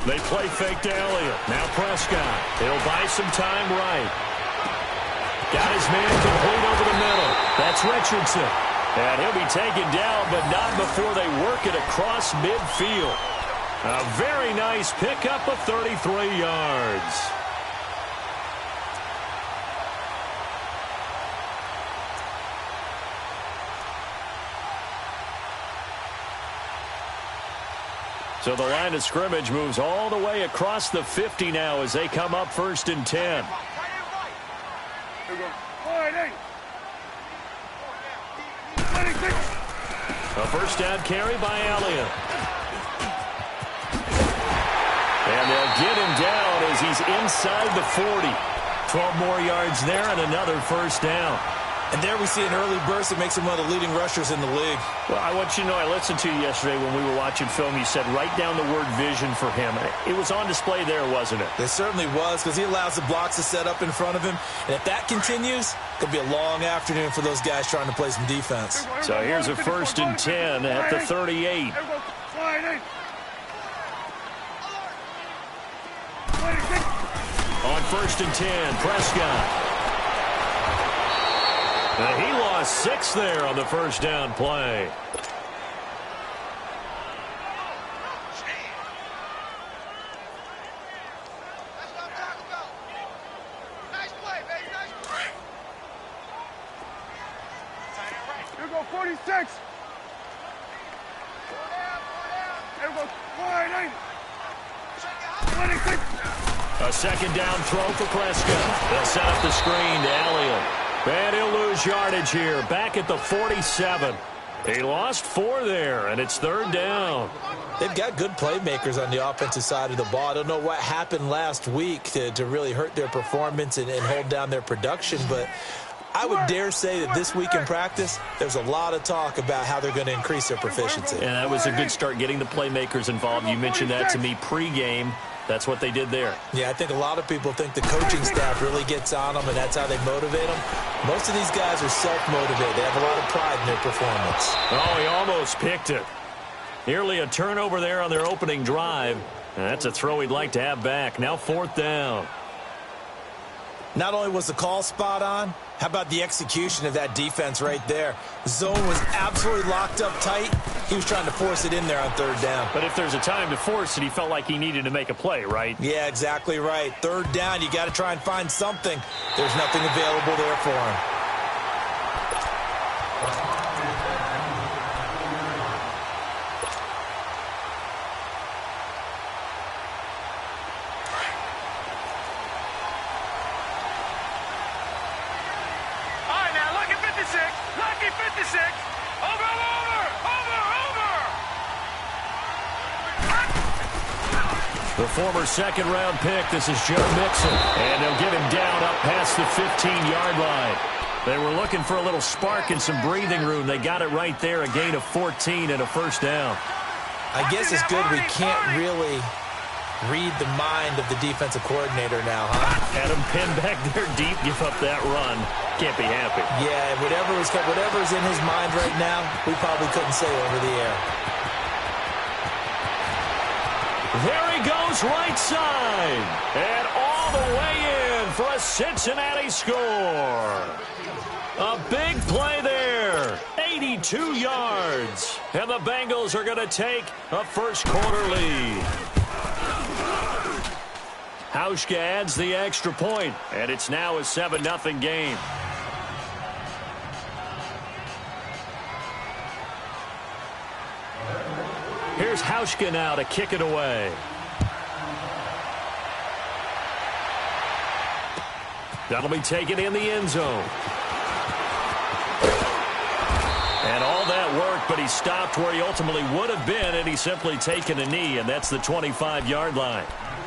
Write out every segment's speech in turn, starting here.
They play fake to Elliott. Now Prescott. He'll buy some time right. Got his man complete over the middle. That's Richardson. And he'll be taken down, but not before they work it across midfield. A very nice pickup of 33 yards. So the line of scrimmage moves all the way across the 50 now as they come up 1st and 10. A first down carry by Elliott. And they'll get him down as he's inside the 40. 12 more yards there and another first down. And there we see an early burst that makes him one of the leading rushers in the league. Well, I want you to know, I listened to you yesterday when we were watching film. You said write down the word vision for him. It was on display there, wasn't it? It certainly was, because he allows the blocks to set up in front of him. And if that continues, it could be a long afternoon for those guys trying to play some defense. So here's a 1st and 10 at the 38. On 1st and 10, Prescott. And he lost 6 there on the first down play. That's what I'm talking about. Nice play, baby. Nice play. Here we go, 46. Here we go, 26. A second down throw for Prescott. They'll set up the screen to Elliott. And he'll lose yardage here, back at the 47. He lost 4 there, and it's 3rd down. They've got good playmakers on the offensive side of the ball. I don't know what happened last week to really hurt their performance and hold down their production, but I would dare say that this week in practice, there's a lot of talk about how they're going to increase their proficiency. And that was a good start, getting the playmakers involved. You mentioned that to me pregame. That's what they did there. Yeah, I think a lot of people think the coaching staff really gets on them, and that's how they motivate them. Most of these guys are self-motivated. They have a lot of pride in their performance. Oh, he almost picked it. Nearly a turnover there on their opening drive. And that's a throw he'd like to have back. Now 4th down. Not only was the call spot on, how about the execution of that defense right there? The zone was absolutely locked up tight. He was trying to force it in there on 3rd down. But if there's a time to force it, he felt like he needed to make a play, right? Yeah, exactly right. 3rd down, you got to try and find something. There's nothing available there for him. The former second-round pick, this is Joe Mixon. And they'll get him down up past the 15-yard line. They were looking for a little spark and some breathing room. They got it right there, a gain of 14 and a first down. I guess it's good we can't really read the mind of the defensive coordinator now, huh? Had him pinned back there deep, give up that run. Can't be happy. Yeah, whatever's in his mind right now, we probably couldn't say over the air. There he goes right side. And all the way in for a Cincinnati score. A big play there. 82 yards. And the Bengals are going to take a first-quarter lead. Hauschka adds the extra point, and it's now a 7-0 game. Here's Hauschka now to kick it away. That'll be taken in the end zone. And all that work, but he stopped where he ultimately would have been, and he's simply taken a knee, and that's the 25-yard line.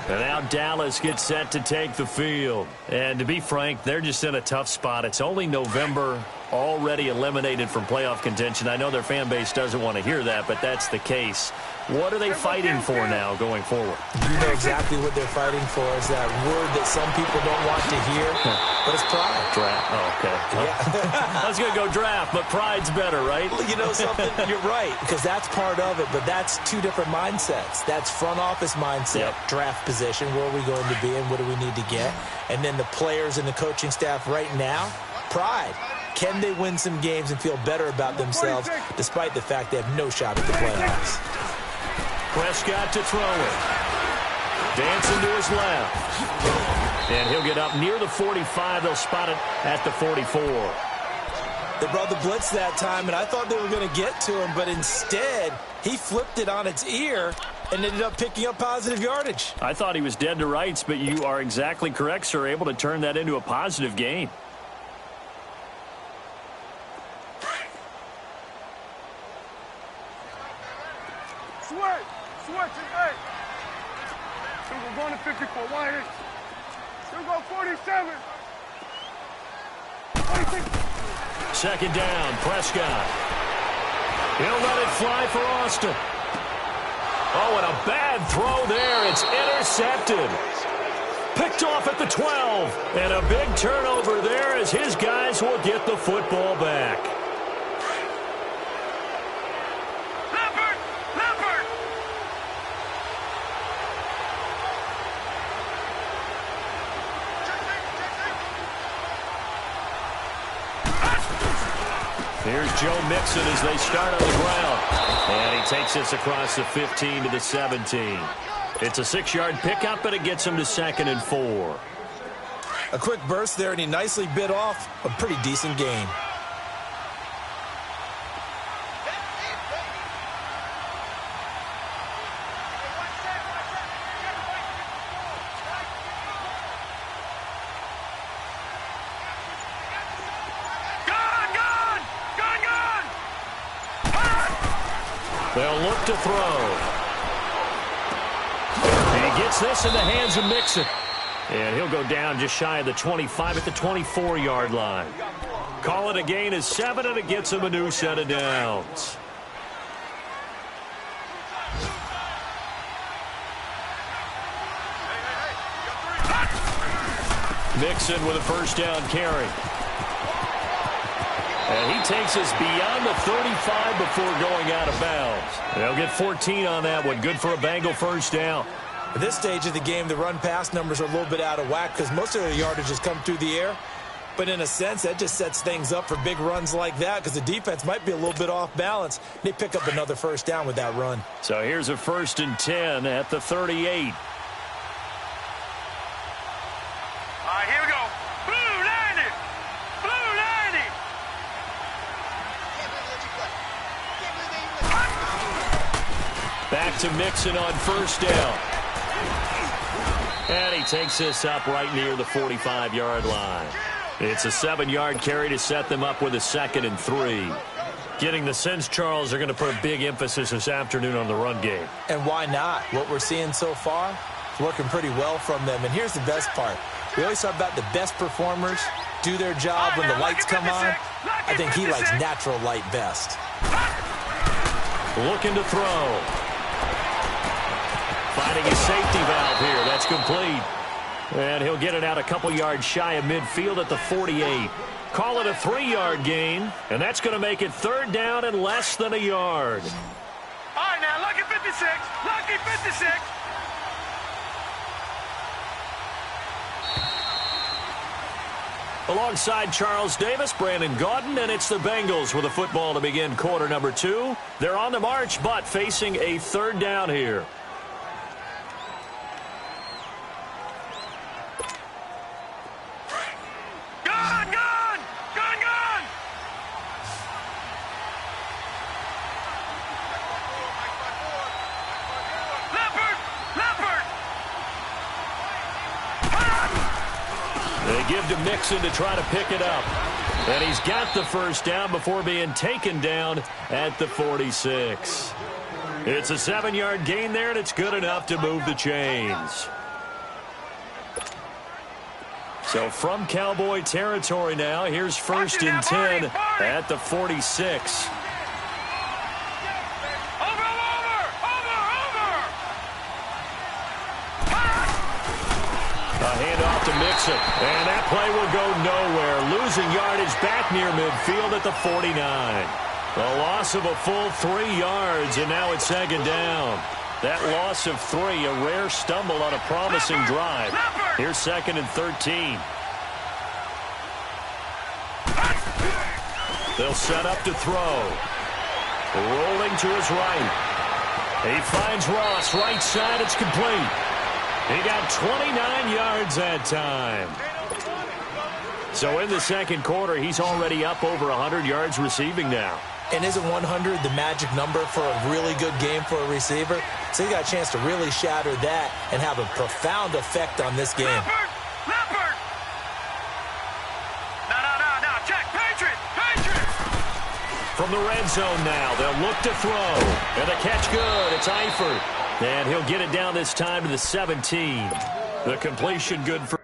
And now Dallas gets set to take the field. And to be frank, they're just in a tough spot. It's only November. already eliminated from playoff contention. I know their fan base doesn't want to hear that, but that's the case. What are they fighting for now going forward? You know exactly what they're fighting for. Is that word that some people don't want to hear, but it's pride. Draft. Oh, okay. Yeah. I was going to go draft, but pride's better, right? You know something? You're right, because that's part of it, but that's two different mindsets. That's front office mindset, draft position, where are we going to be and what do we need to get? And then the players and the coaching staff right now, pride. Can they win some games and feel better about themselves despite the fact they have no shot at the playoffs? Prescott to throw it. Dancing to his left. And he'll get up near the 45. They'll spot it at the 44. They brought the blitz that time, and I thought they were going to get to him, but instead he flipped it on its ear and ended up picking up positive yardage. I thought he was dead to rights, but you are exactly correct, sir. Able to turn that into a positive gain. Switch it, hey. So we're going to 54. Why is? We'll go 47. 46. Second down, Prescott. He'll let it fly for Austin. Oh, and a bad throw there. It's intercepted. Picked off at the 12. And a big turnover there as his guys will get the football back. Here's Joe Mixon as they start on the ground. And he takes this across the 15 to the 17. It's a 6-yard pickup, but it gets him to 2nd and 4. A quick burst there, and he nicely bit off a pretty decent gain. They'll look to throw. And he gets this in the hands of Mixon. And he'll go down just shy of the 25 at the 24-yard line. Call it a gain of 7, and it gets him a new set of downs. Mixon with a first down carry. And he takes us beyond the 35 before going out of bounds. They'll get 14 on that one. Good for a Bengal first down. At this stage of the game, the run-pass numbers are a little bit out of whack because most of their yardage has come through the air. But in a sense, that just sets things up for big runs like that because the defense might be a little bit off balance. They pick up another first down with that run. So here's a 1st and 10 at the 38. Back to Mixon on first down. And he takes this up right near the 45-yard line. It's a 7-yard carry to set them up with a 2nd and 3. Getting the sense, Charles, they're going to put a big emphasis this afternoon on the run game. And why not? What we're seeing so far is working pretty well from them. And here's the best part. We always talk about the best performers do their job when the lights come on. I think he likes natural light best. Looking to throw. Finding his safety valve here. That's complete. And he'll get it out a couple yards shy of midfield at the 48. Call it a 3-yard gain, and that's going to make it 3rd down and less than a yard. All right, now, lucky 56. Lucky 56. Alongside Charles Davis, Brandon Gaudin, and it's the Bengals with the football to begin quarter number 2. They're on the march, but facing a 3rd down here. Give to Mixon to try to pick it up. And he's got the first down before being taken down at the 46. It's a 7-yard gain there, and it's good enough to move the chains. So from Cowboy territory now, here's 1st and 10 at the 46. A handoff to Mixon, and that play will go nowhere. Losing yardage back near midfield at the 49. A loss of a full 3 yards, and now it's second down. That loss of 3, a rare stumble on a promising drive. Here's second and 13. They'll set up to throw. Rolling to his right. He finds Ross, right side, it's complete. He got 29 yards that time. So in the second quarter, he's already up over 100 yards receiving now. And isn't 100 the magic number for a really good game for a receiver? So he got a chance to really shatter that and have a profound effect on this game. Leopard! No, check, Patriot! From the red zone now, they'll look to throw. And the catch good, it's Eifert. And he'll get it down this time to the 17. The completion good for...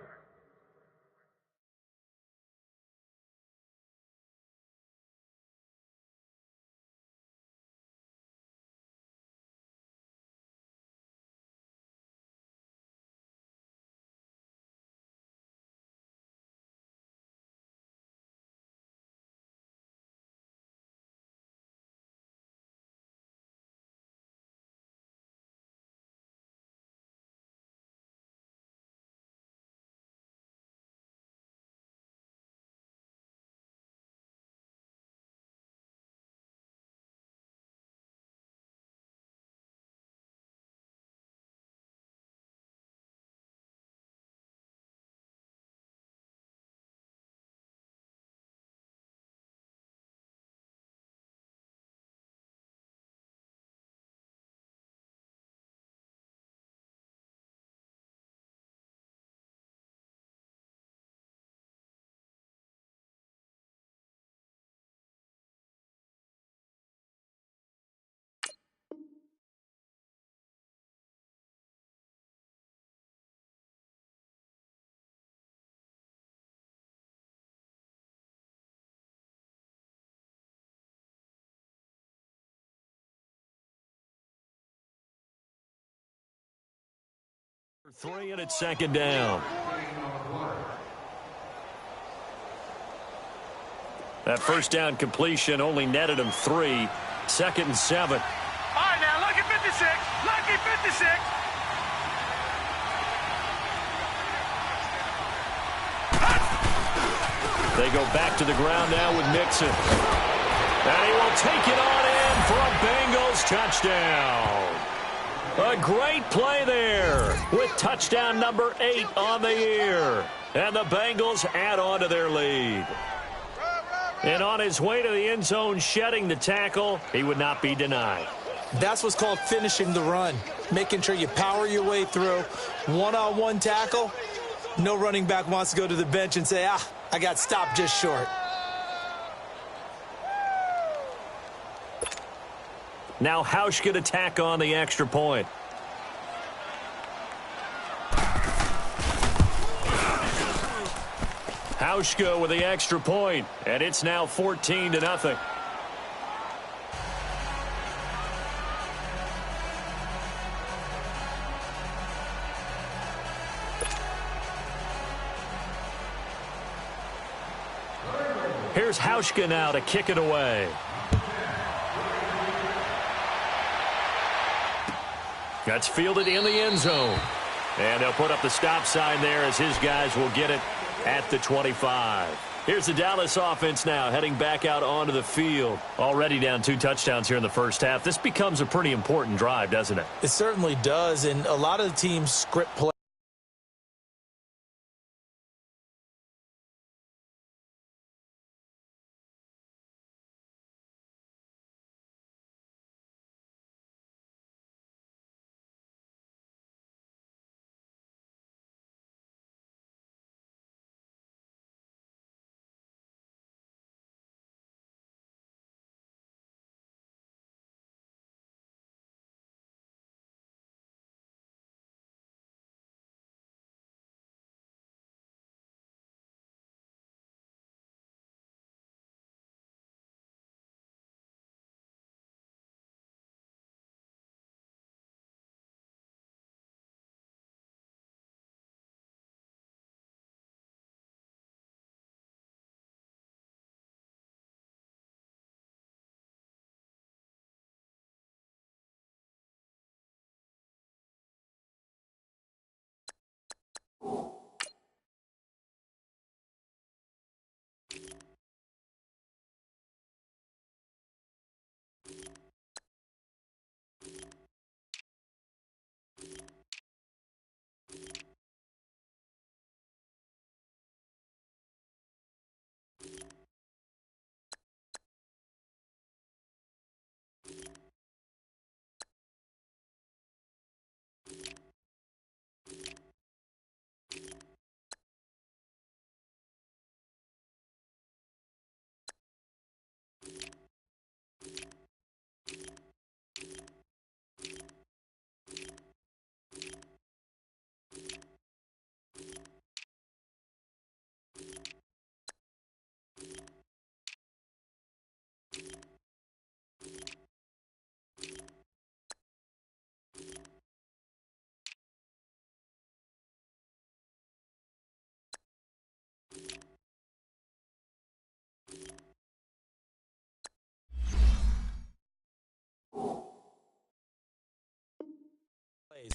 Three, and it's second down. That first down completion only netted him 3. Second and 7. All right, now, lucky 56. Lucky 56. They go back to the ground now with Mixon. And he will take it on in for a Bengals touchdown. A great play there with touchdown number 8 on the year. And the Bengals add on to their lead. And on his way to the end zone, shedding the tackle, he would not be denied. That's what's called finishing the run. Making sure you power your way through. One-on-one tackle. No running back wants to go to the bench and say, I got stopped just short. Now Hauschka to tack on the extra point. Hauschka with the extra point, and it's now 14-0. Here's Hauschka now to kick it away. That's fielded in the end zone. And they'll put up the stop sign there as his guys will get it at the 25. Here's the Dallas offense now heading back out onto the field. Already down 2 touchdowns here in the first half. This becomes a pretty important drive, doesn't it? It certainly does, and a lot of the teams script play.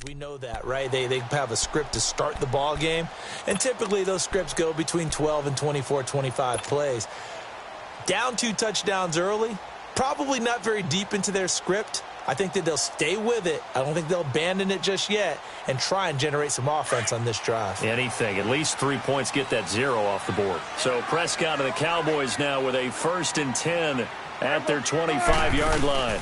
We know that, right? They have a script to start the ball game, and typically those scripts go between 12 and 24, 25 plays. Down 2 touchdowns early, probably not very deep into their script. I think that they'll stay with it. I don't think they'll abandon it just yet and try and generate some offense on this drive. Anything. At least 3 points, get that 0 off the board. So Prescott and the Cowboys now with a 1st and 10 at their 25-yard line.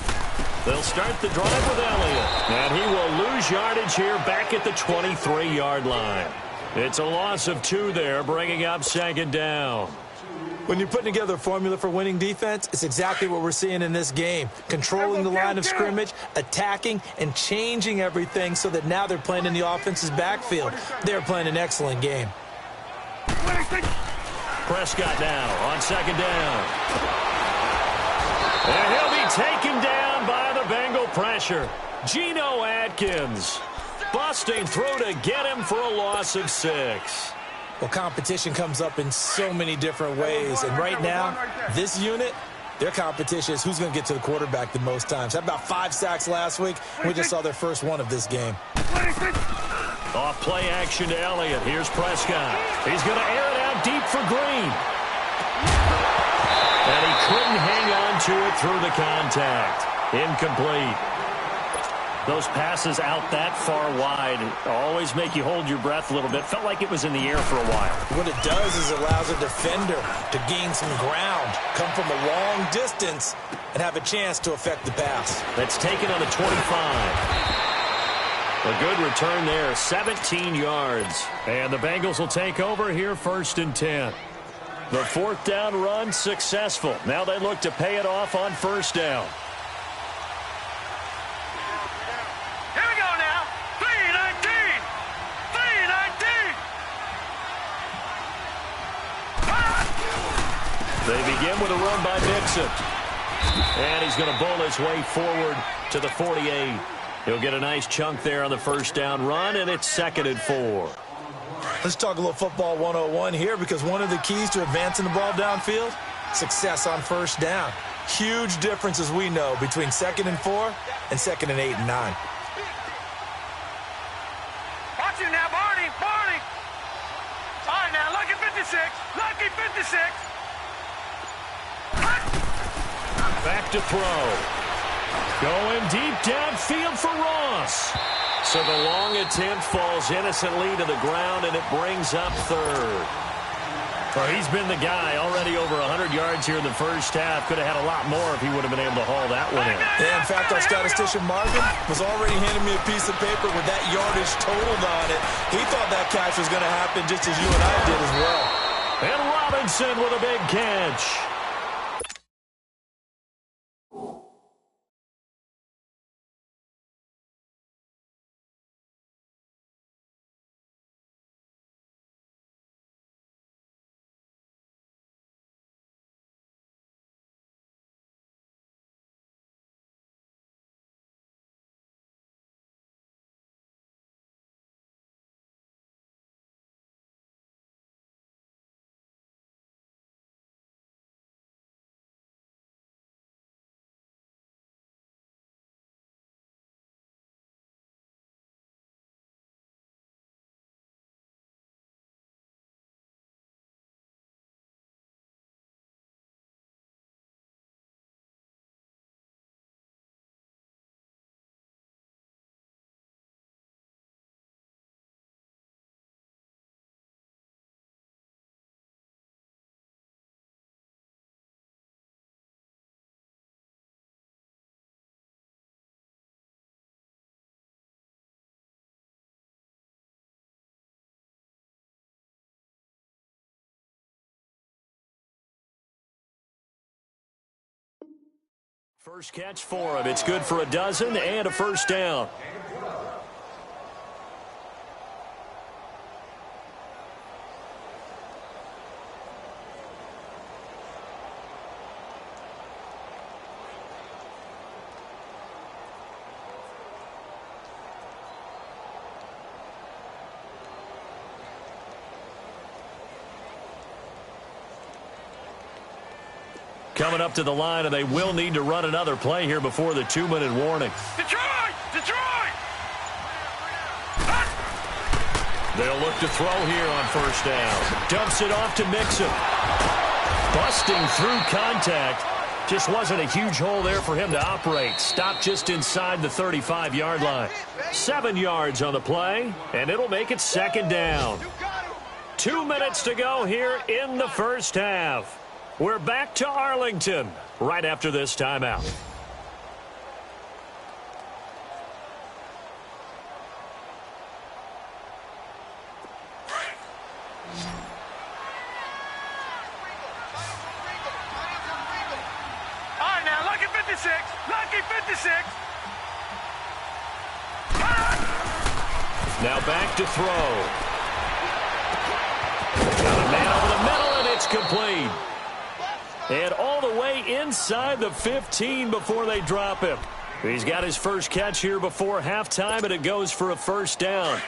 They'll start the drive with Elliott. And he will lose yardage here back at the 23-yard line. It's a loss of 2 there, bringing up 2nd down. When you're putting together a formula for winning defense, it's exactly what we're seeing in this game. Controlling the line of scrimmage, attacking, and changing everything so that now they're playing in the offense's backfield. They're playing an excellent game. Prescott now on 2nd down. And he'll be taken down by the Bengal pressure. Geno Atkins busting through to get him for a loss of 6. Well, competition comes up in so many different ways. And right now, this unit, their competition is who's going to get to the quarterback the most times. Had about 5 sacks last week. We just saw their first one of this game. Off play action to Elliott. Here's Prescott. He's going to air it out deep for Green. And he couldn't hang on to it through the contact. Incomplete. Those passes out that far wide always make you hold your breath a little bit. Felt like it was in the air for a while. What it does is it allows a defender to gain some ground, come from a long distance, and have a chance to affect the pass. That's taken on the 25. A good return there, 17 yards. And the Bengals will take over here 1st and 10. The 4th down run successful. Now they look to pay it off on 1st down. They begin with a run by Mixon. And he's going to bowl his way forward to the 48. He'll get a nice chunk there on the 1st down run, and it's 2nd and 4. Let's talk a little football 101 here, because one of the keys to advancing the ball downfield, success on 1st down. Huge difference, as we know, between 2nd and 4 and 2nd and 8 and 9. Watch it now, Barney. All right, now, lucky 56. Lucky 56. Back to throw. Going deep downfield for Ross. So the long attempt falls innocently to the ground, and it brings up 3rd. Well, he's been the guy already over 100 yards here in the 1st half. Could have had a lot more if he would have been able to haul that one in. Yeah, in fact, our statistician Marvin was already handing me a piece of paper with that yardage totaled on it. He thought that catch was going to happen just as you and I did as well. And Robinson with a big catch. First catch for him. It's good for a dozen and a 1st down. Coming up to the line, and they will need to run another play here before the 2-minute warning. Detroit! Detroit! They'll look to throw here on first down. Dumps it off to Mixon. Busting through contact. Just wasn't a huge hole there for him to operate. Stopped just inside the 35-yard line. 7 yards on the play, and it'll make it second down. 2 minutes to go here in the first half. We're back to Arlington right after this timeout. Lucky 56. Now back to throw. Got a man over the middle, and it's complete. And all the way inside the 15 before they drop him. He's got his first catch here before halftime, and it goes for a first down.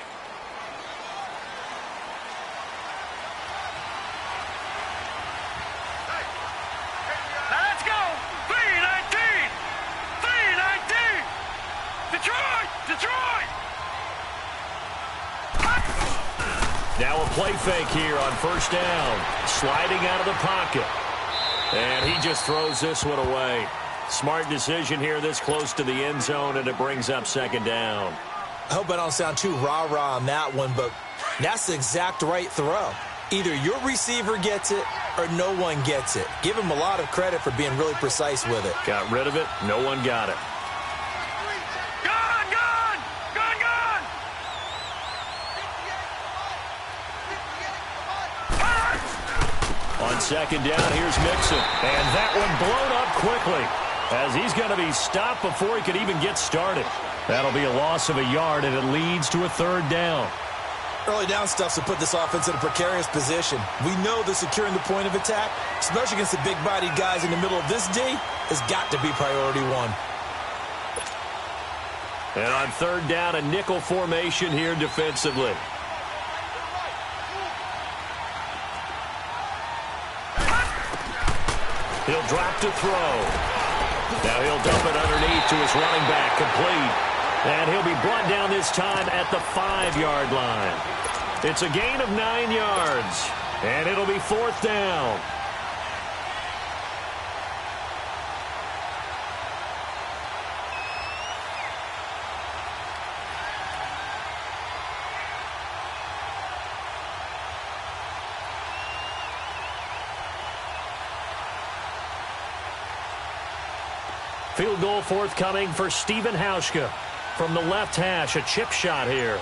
Now a play fake here on first down. Sliding out of the pocket. And he just throws this one away. Smart decision here this close to the end zone, and it brings up second down. I hope I don't sound too rah-rah on that one, but that's the exact right throw. Either your receiver gets it or no one gets it. Give him a lot of credit for being really precise with it. Got rid of it. No one got it. On second down, here's Mixon. And that one blown up quickly as he's going to be stopped before he could even get started. That'll be a loss of a yard, and it leads to a third down. Early down stuff will put this offense in a precarious position. We know that securing the point of attack, especially against the big-bodied guys in the middle of this D, has got to be priority one. And on third down, a nickel formation here defensively. He'll drop to throw. Now he'll dump it underneath to his running back, complete. And he'll be brought down this time at the 5-yard line. It's a gain of 9 yards, and it'll be fourth down. Field goal forthcoming for Stephen Hauschka. From the left hash, a chip shot here.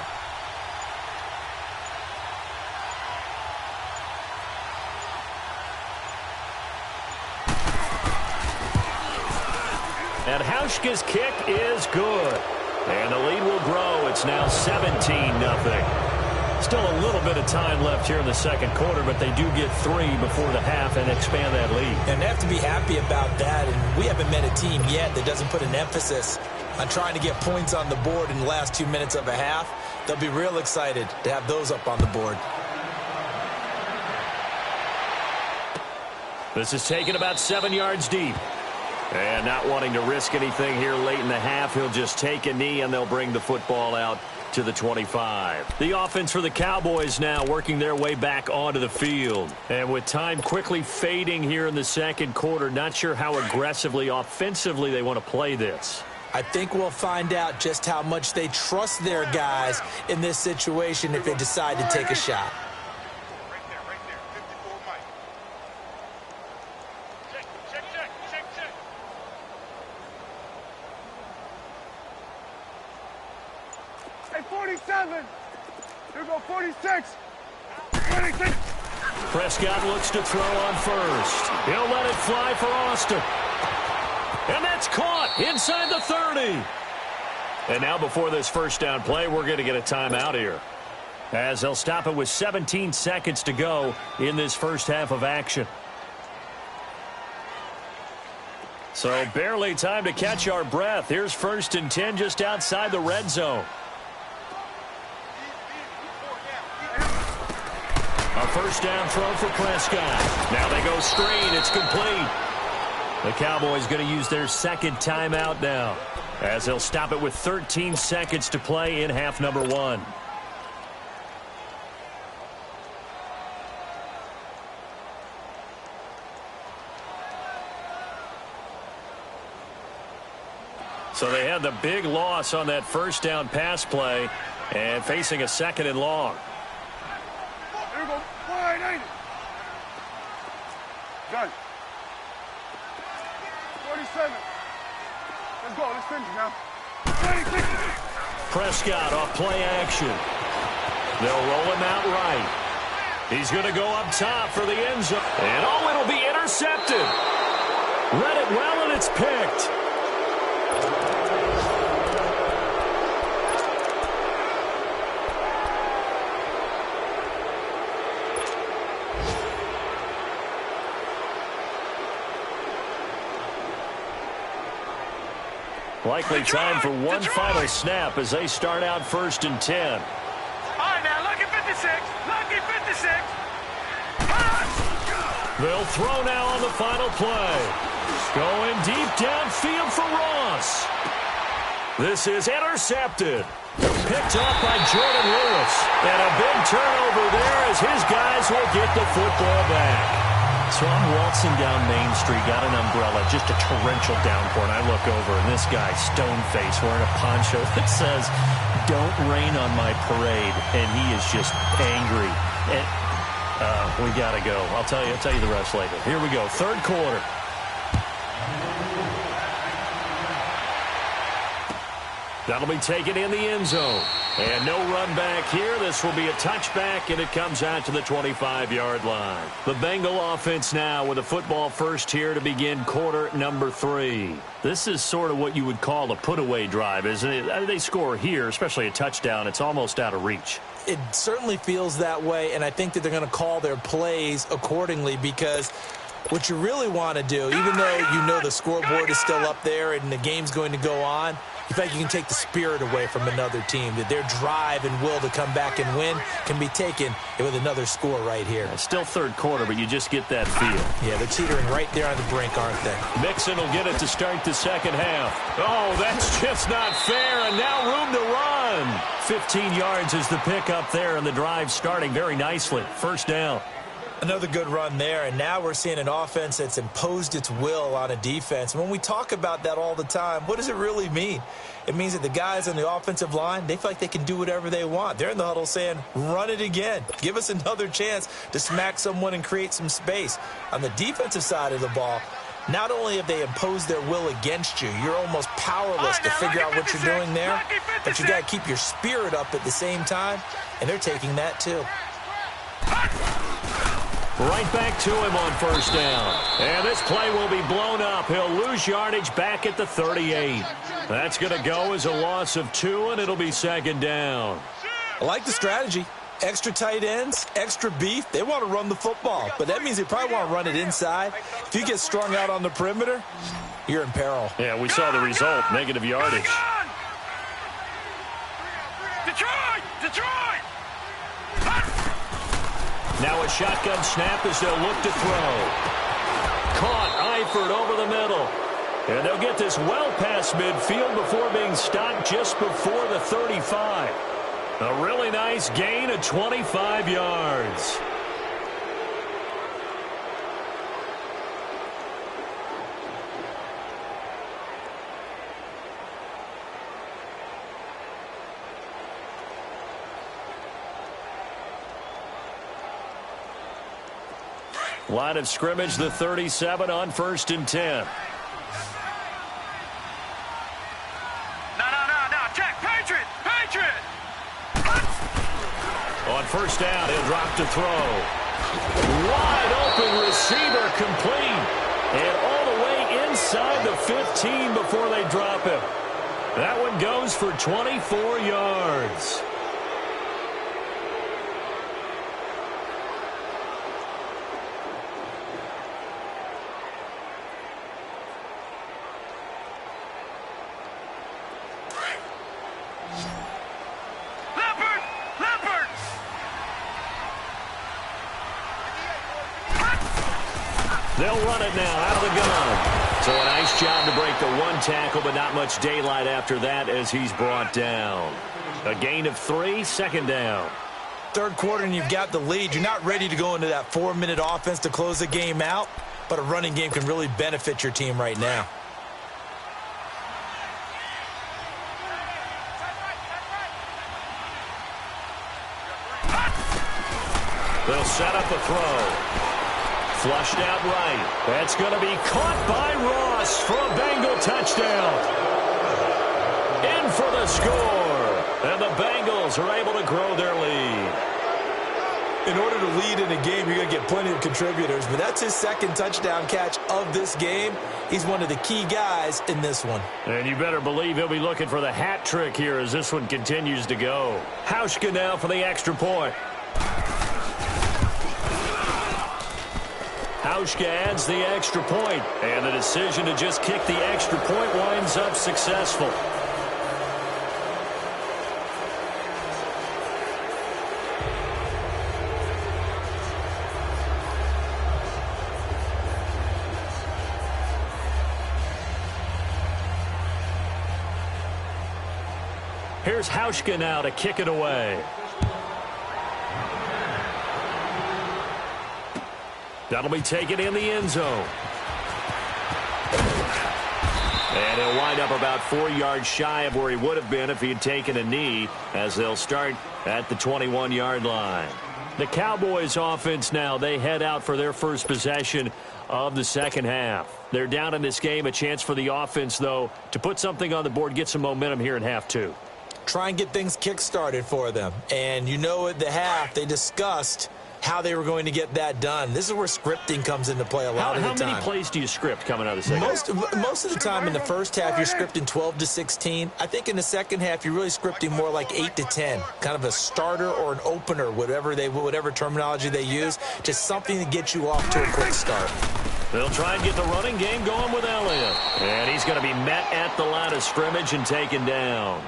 And Hauschka's kick is good. And the lead will grow. It's now 17-0. Still a little bit of time left here in the second quarter, but they do get 3 before the half and expand that lead. And they have to be happy about that. And we haven't met a team yet that doesn't put an emphasis on trying to get points on the board in the last 2 minutes of a half. They'll be real excited to have those up on the board. This is taken about 7 yards deep. And not wanting to risk anything here late in the half, he'll just take a knee and they'll bring the football out to the 25. The offense for the Cowboys now working their way back onto the field. And with time quickly fading here in the second quarter, not sure how aggressively offensively they want to play this. I think we'll find out just how much they trust their guys in this situation if they decide to take a shot. Hey, 47. Here go 46. 26. Prescott looks to throw on first. He'll let it fly for Austin. And that's caught inside the 30. And now before this first down play, we're going to get a timeout here, as they'll stop it with 17 seconds to go in this first half of action. So barely time to catch our breath. Here's 1st and 10 just outside the red zone. A first down throw for Prescott. Now they go screen. It's complete. The Cowboys going to use their second timeout now, as they'll stop it with 13 seconds to play in half number 1. the big loss on that first down pass play and facing a 2nd and long. Here we go. Wide, ain't it? Done. 47. Let's go. Let's finish now. Prescott off play action. They'll roll him out right. He's going to go up top for the end zone. And it'll be intercepted. Read it well, and it's picked. Likely time for one final snap as they start out 1st and 10. All right, now, lucky 56. Lucky 56. They'll throw now on the final play. Going deep downfield for Ross. This is intercepted. Picked up by Jordan Lewis. And a big turnover there as his guys will get the football back. So I'm waltzing down Main Street, got an umbrella, just a torrential downpour, and I look over, and this guy, stone-faced, wearing a poncho that says, "Don't rain on my parade," and he is just angry. And we got to go. I'll tell you the rest later. Here we go, 3rd quarter. That'll be taken in the end zone. And no run back here. This will be a touchback, and it comes out to the 25-yard line. The Bengal offense now with a football first here to begin quarter number 3. This is sort of what you would call a put-away drive, isn't it? They score here, especially a touchdown. It's almost out of reach. It certainly feels that way, and I think that they're going to call their plays accordingly because what you really want to do, even though you know the scoreboard is still up there and the game's going to go on, you think you can take the spirit away from another team, that their drive and will to come back and win can be taken with another score right here. It's still 3rd quarter, but you just get that feel. Yeah, they're teetering right there on the brink, aren't they? Mixon will get it to start the 2nd half. Oh, that's just not fair, and now room to run. 15 yards is the pickup there, and the drive starting very nicely. 1st down. Another good run there, and now we're seeing an offense that's imposed its will on a defense. When we talk about that all the time, what does it really mean? It means that the guys on the offensive line, they feel like they can do whatever they want. They're in the huddle saying, run it again. Give us another chance to smack someone and create some space. On the defensive side of the ball, not only have they imposed their will against you, you're almost powerless to figure out what you're doing there, but you got to keep your spirit up at the same time, and they're taking that too. Right back to him on 1st down. And this play will be blown up. He'll lose yardage back at the 38. That's going to go as a loss of 2, and it'll be 2nd down. I like the strategy. Extra tight ends, extra beef. They want to run the football, but that means they probably want to run it inside. If you get strung out on the perimeter, you're in peril. Yeah, we saw the result, negative yardage. Detroit! Detroit! Now a shotgun snap as they'll look to throw. Caught Eifert over the middle. And they'll get this well past midfield before being stopped just before the 35. A really nice gain of 25 yards. Line of scrimmage, the 37 on 1st and 10. No, Jack, Patriot! On 1st down, he'll drop to throw. Wide open receiver complete. And all the way inside the 15 before they drop him. That one goes for 24 yards. They'll run it now out of the gun. So a nice job to break the 1 tackle, but not much daylight after that as he's brought down. A gain of 3, 2nd down. 3rd quarter and you've got the lead. You're not ready to go into that 4-minute offense to close the game out, but a running game can really benefit your team right now. They'll set up a throw. Flushed out right. That's going to be caught by Ross for a Bengal touchdown. In for the score. And the Bengals are able to grow their lead. In order to lead in a game, you're going to get plenty of contributors, but that's his second touchdown catch of this game. He's one of the key guys in this one. And you better believe he'll be looking for the hat trick here as this one continues to go. Hauschka now for the extra point. Hauschka adds the extra point, and the decision to just kick the extra point winds up successful. Here's Hauschka now to kick it away. That'll be taken in the end zone. And he'll wind up about 4 yards shy of where he would have been if he had taken a knee, as they'll start at the 21-yard line. The Cowboys offense now, they head out for their first possession of the second half. They're down in this game, a chance for the offense, though, to put something on the board, get some momentum here in half two. Try and get things kick-started for them. And you know at the half, they discussed how they were going to get that done. This is where scripting comes into play a lot of the time. How many plays do you script coming out of the second half? Most of the time in the first half, you're scripting 12 to 16. I think in the second half, you're really scripting more like 8 to 10, kind of a starter or an opener, whatever terminology they use, just something to get you off to a quick start. They'll try and get the running game going with Elliott. And he's going to be met at the line of scrimmage and taken down.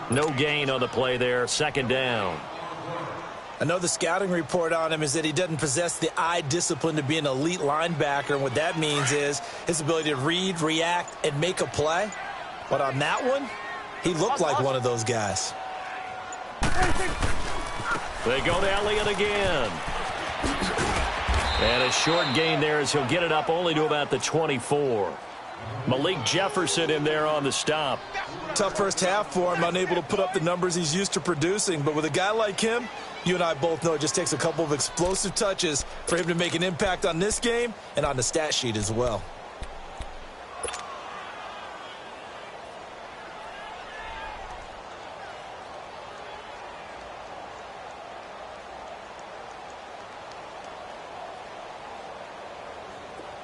No gain on the play there, second down. I know the scouting report on him is that he doesn't possess the eye discipline to be an elite linebacker, and what that means is his ability to read, react, and make a play. But on that one, he looked like one of those guys. They go to Elliott again. And a short gain there as he'll get it up only to about the 24. Malik Jefferson in there on the stop. Tough first half for him, unable to put up the numbers he's used to producing. But with a guy like him, you and I both know it just takes a couple of explosive touches for him to make an impact on this game and on the stat sheet as well.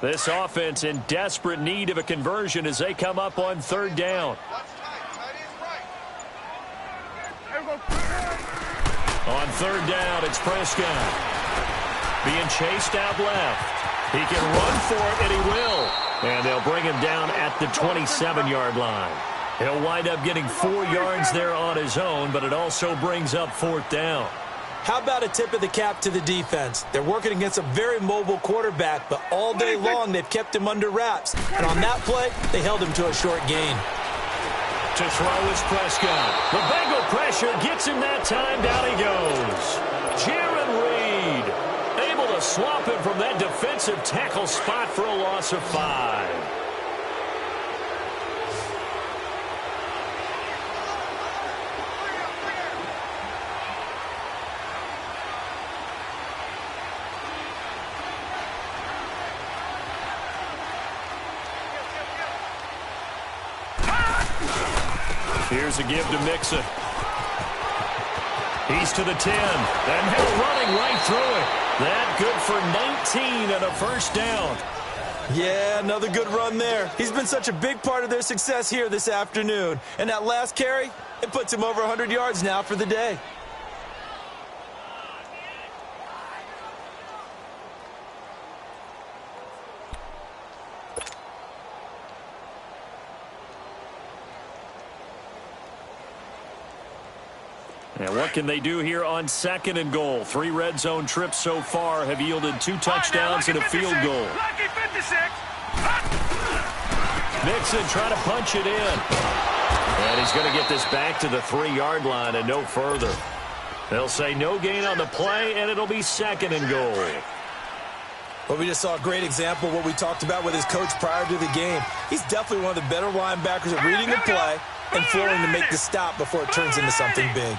This offense in desperate need of a conversion as they come up on third down. On third down, it's Prescott. Being chased out left. He can run for it, and he will. And they'll bring him down at the 27-yard line. He'll wind up getting 4 yards there on his own, but it also brings up fourth down. How about a tip of the cap to the defense? They're working against a very mobile quarterback, but all day long they've kept him under wraps. And on that play, they held him to a short gain. To throw is Prescott. The Bengal pressure gets him that time. Down he goes. Jaron Reed able to swap him from that defensive tackle spot for a loss of 5. Here's a give to Mixon. He's to the 10. And now running right through it. That good for 19 and a first down. Yeah, another good run there. He's been such a big part of their success here this afternoon. And that last carry, it puts him over 100 yards now for the day. And what can they do here on second and goal? 3 red zone trips so far have yielded 2 touchdowns and a field goal. Mixon trying to punch it in. And he's going to get this back to the 3-yard line and no further. They'll say no gain on the play, and it'll be second and goal. Well, we just saw a great example of what we talked about with his coach prior to the game. He's definitely one of the better linebackers at reading the play and flowing to make the stop before it turns into something big.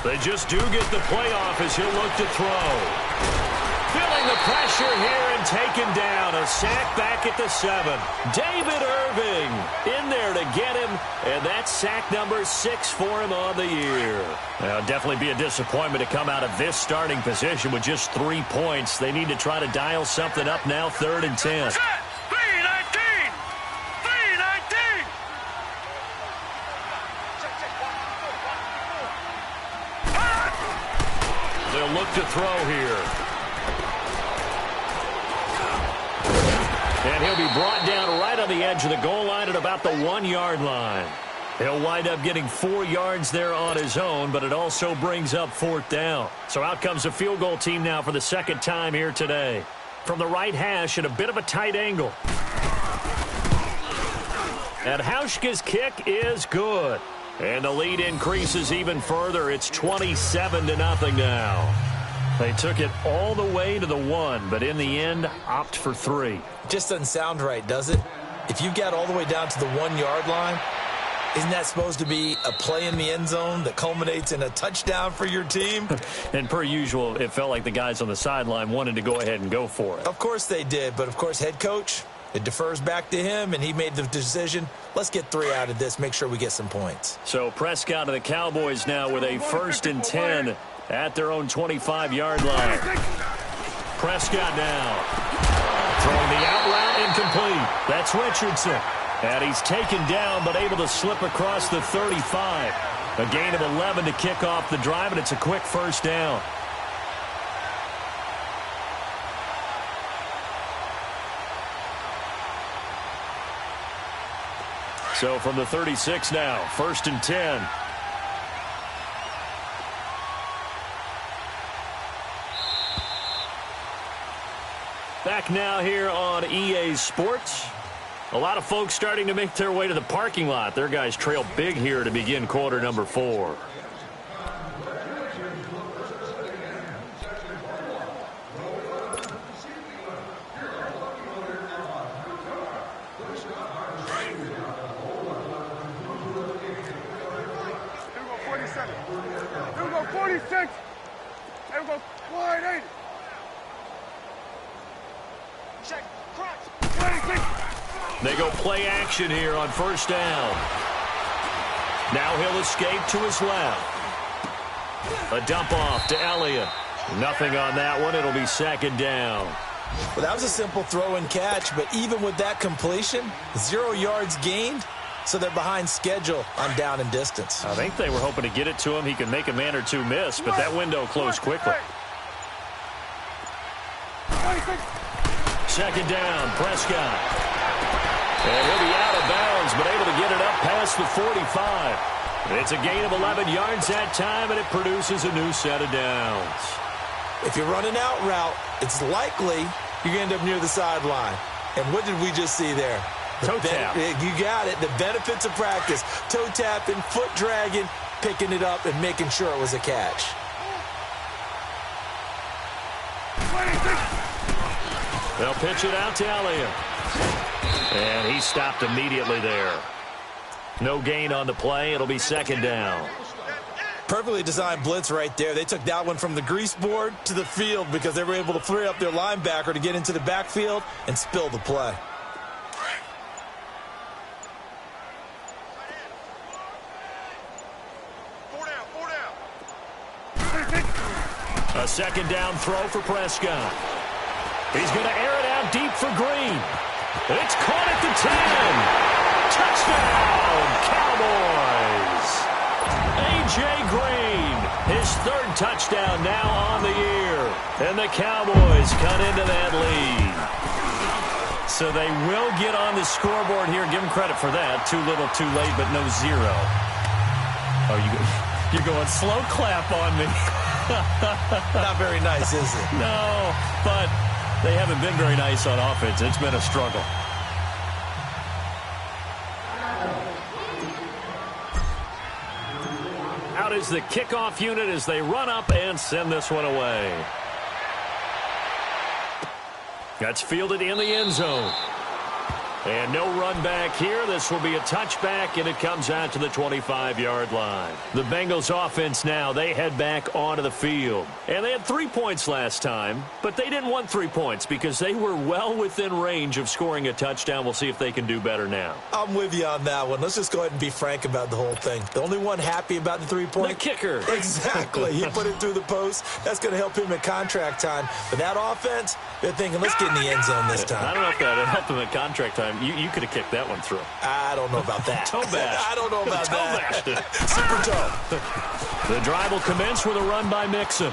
They just do get the playoff as he'll look to throw. Feeling the pressure here and taken down. A sack back at the 7. David Irving in there to get him, and that's sack number 6 for him on the year. Now, definitely be a disappointment to come out of this starting position with just 3 points. They need to try to dial something up now, 3rd and 10. Set. 319. 319. They'll look to throw here. And he'll be brought down right on the edge of the goal line at about the 1-yard line. He'll wind up getting 4 yards there on his own, but it also brings up 4th down. So out comes a field goal team now for the 2nd time here today. From the right hash at a bit of a tight angle. And Hauschka's kick is good. And the lead increases even further. It's 27-0 now. They took it all the way to the 1, but in the end, opt for 3. Just doesn't sound right, does it? If you get all the way down to the 1-yard line, isn't that supposed to be a play in the end zone that culminates in a touchdown for your team? And per usual, it felt like the guys on the sideline wanted to go ahead and go for it. Of course they did, but of course head coach, it defers back to him, and he made the decision, let's get 3 out of this, make sure we get some points. So Prescott and the Cowboys now with a 1st and 10 at their own 25-yard line. Prescott now throwing the out route incomplete. That's Richardson. And he's taken down but able to slip across the 35. A gain of 11 to kick off the drive, and it's a quick 1st down. So from the 36 now, 1st and 10. Back now here on EA Sports. A lot of folks starting to make their way to the parking lot. Their guys trail big here to begin quarter number 4. Here we go, 47. Here we go, 46. Here we go, wide 80. Check, crunch, 26. They go play action here on 1st down. Now he'll escape to his left. A dump off to Elliott. Nothing on that one. It'll be 2nd down. Well, that was a simple throw and catch, but even with that completion, 0 yards gained, so they're behind schedule on down and distance. I think they were hoping to get it to him. He can make a man or two miss, but that window closed quickly. 2nd down, Prescott. And he'll be out of bounds, but able to get it up past the 45. It's a gain of 11 yards that time, and it produces a new set of downs. If you're running out route, it's likely you're going to end up near the sideline. And what did we just see there? Toe tap. You got it. The benefits of practice. Toe tapping, foot dragging, picking it up, and making sure it was a catch. 26. They'll pitch it out to Elliott. And he stopped immediately there. No gain on the play. It'll be 2nd down. Perfectly designed blitz right there. They took that one from the grease board to the field because they were able to free up their linebacker to get into the backfield and spill the play. A 2nd down throw for Prescott. He's going to air it out deep for Green. It's caught at the 10. Touchdown, Cowboys. A.J. Green, his 3rd touchdown now on the year. And the Cowboys cut into that lead. So they will get on the scoreboard here. Give them credit for that. Too little, too late, but no 0. Oh, you're going slow clap on me. Not very nice, is it? No, but they haven't been very nice on offense. It's been a struggle. Out is the kickoff unit as they run up and send this one away. That's fielded in the end zone. And no run back here. This will be a touchback, and it comes out to the 25-yard line. The Bengals offense now, they head back onto the field. And they had 3 points last time, but they didn't want 3 points because they were well within range of scoring a touchdown. We'll see if they can do better now. I'm with you on that one. Let's just go ahead and be frank about the whole thing. The only one happy about the 3-point? The kicker. Exactly. He put it through the post. That's going to help him at contract time. But that offense, they're thinking, let's get in the end zone this time. I don't know if that helped him at contract time. You could have kicked that one through. I don't know about that. Toe bash. I don't know about toe that. Bashed it. Super toe. The drive will commence with a run by Mixon.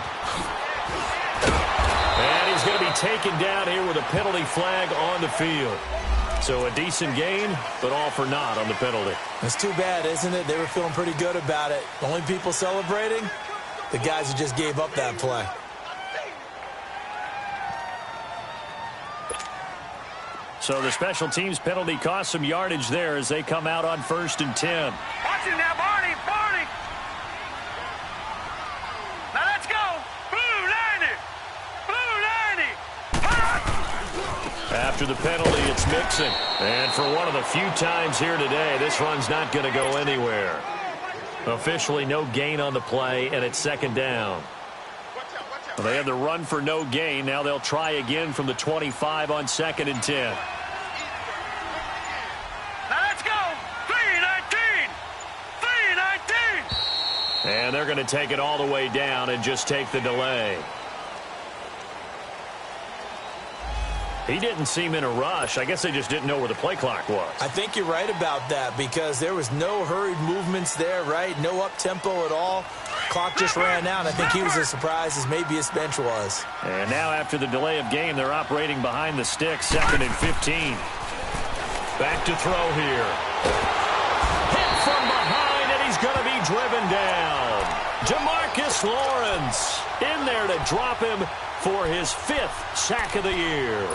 And he's going to be taken down here with a penalty flag on the field. So a decent gain, but all for naught on the penalty. It's too bad, isn't it? They were feeling pretty good about it. The only people celebrating, the guys who just gave up that play. So the special teams penalty cost some yardage there as they come out on 1st and 10. Watch him now, Barney. Barney. Now let's go. Blue 90. Blue 90. After the penalty, it's Mixon. And for one of the few times here today, this run's not going to go anywhere. Officially no gain on the play, and it's 2nd down. Well, they had the run for no gain. Now they'll try again from the 25 on 2nd and 10. Now let's go. 3-19. 3-19. And they're going to take it all the way down and just take the delay. He didn't seem in a rush. I guess they just didn't know where the play clock was. I think you're right about that because there was no hurried movements there, right? No up-tempo at all. Clock just ran out. I think he was as surprised as maybe his bench was. And now after the delay of game, they're operating behind the sticks, 2nd and 15. Back to throw here. Hit from behind, and he's going to be driven down. DeMarcus Lawrence in there to drop him for his 5th sack of the year.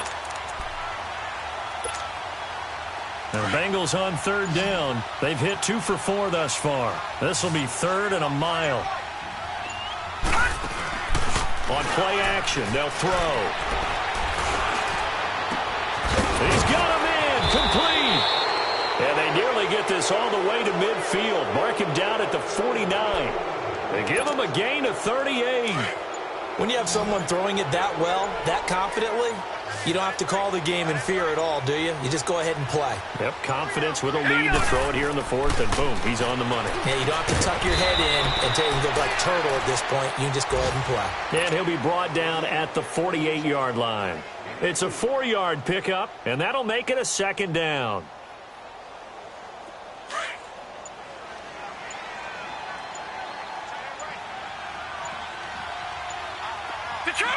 The Bengals on 3rd down. They've hit 2 for 4 thus far. This will be 3rd and a mile. On play action, they'll throw. He's got him in, complete. And they nearly get this all the way to midfield. Mark him down at the 49. They give him a gain of 38. When you have someone throwing it that well, that confidently, you don't have to call the game in fear at all, do you? You just go ahead and play. Yep, confidence with a lead to throw it here in the 4th, and boom, he's on the money. Yeah, you don't have to tuck your head in and look like turtle at this point. You can just go ahead and play. And he'll be brought down at the 48-yard line. It's a 4-yard pickup, and that'll make it a 2nd down. Detroit!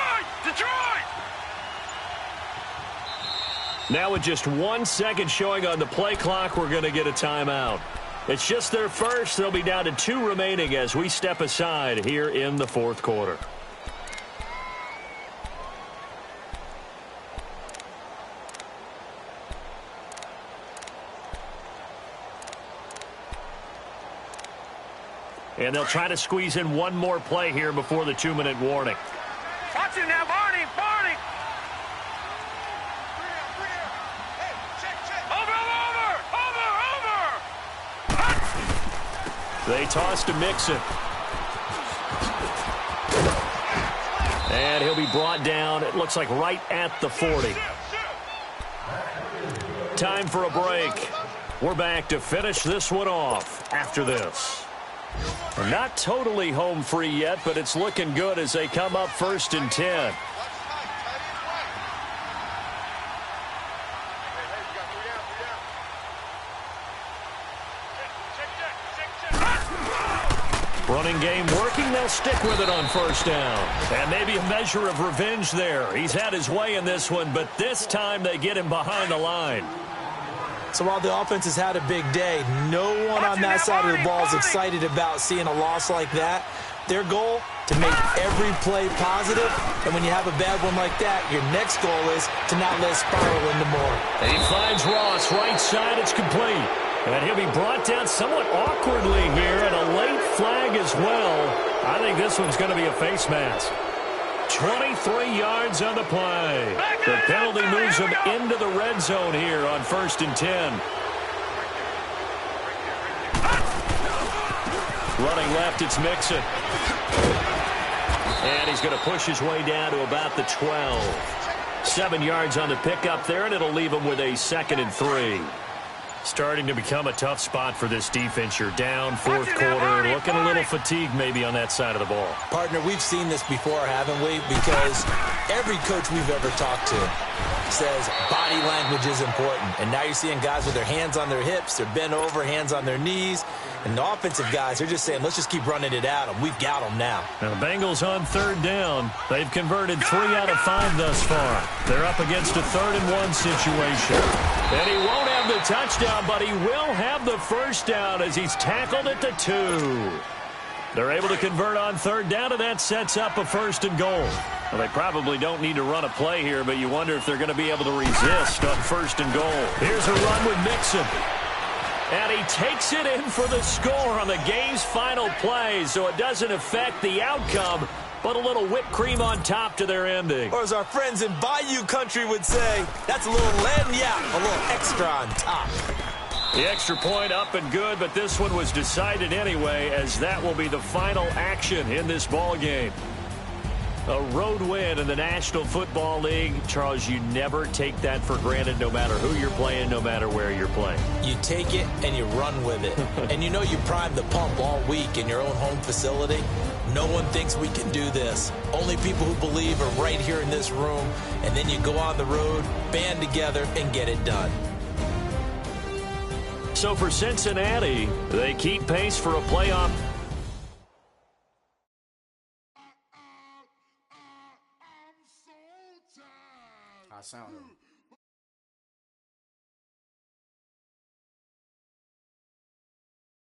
Now with just 1 second showing on the play clock, we're going to get a timeout. It's just their first. They'll be down to 2 remaining as we step aside here in the 4th quarter. And they'll try to squeeze in one more play here before the 2-minute warning. Watch him now, Barney. Barney. Over. They toss to Mixon. And he'll be brought down, it looks like right at the 40. Time for a break. We're back to finish this one off after this. We're not totally home free yet, but it's looking good as they come up 1st and 10. Running game working, they'll stick with it on 1st down. And maybe a measure of revenge there. He's had his way in this one, but this time they get him behind the line. So while the offense has had a big day, no one on that side of the ball is excited about seeing a loss like that. Their goal, to make every play positive, and when you have a bad one like that, your next goal is to not let it spiral into more. And he finds Ross right side, it's complete. And he'll be brought down somewhat awkwardly here, and a late flag as well. I think this one's going to be a face mask. 23 yards on the play. The penalty moves them into the red zone here on 1st and 10. Running left, it's Mixon. And he's going to push his way down to about the 12. 7 yards on the pickup there, and it'll leave him with a 2nd and 3. Starting to become a tough spot for this defense. You're down, fourth quarter, looking a little fatigued maybe on that side of the ball. Partner, we've seen this before, haven't we? Because every coach we've ever talked to says body language is important. And now you're seeing guys with their hands on their hips, they're bent over, hands on their knees. And the offensive guys, they're just saying, let's just keep running it at them. We've got them now. Now the Bengals on 3rd down. They've converted 3 out of 5 thus far. They're up against a 3rd and 1 situation. And he won't have the touchdown, but he will have the first down as he's tackled at the 2. They're able to convert on 3rd down, and that sets up a 1st and goal. Well, they probably don't need to run a play here, but you wonder if they're going to be able to resist on 1st and goal. Here's a run with Mixon. And he takes it in for the score on the game's final play, so it doesn't affect the outcome, but a little whipped cream on top to their ending. Or as our friends in Bayou Country would say, that's a little lagniappe, a little extra on top. The extra point up and good, but this one was decided anyway, as that will be the final action in this ball game. A road win in the National Football League. Charles, you never take that for granted, no matter who you're playing, no matter where you're playing. You take it and you run with it. And you know you primed the pump all week in your own home facility. No one thinks we can do this. Only people who believe are right here in this room. And then you go on the road, band together, and get it done. So for Cincinnati, they keep pace for a playoff. I sound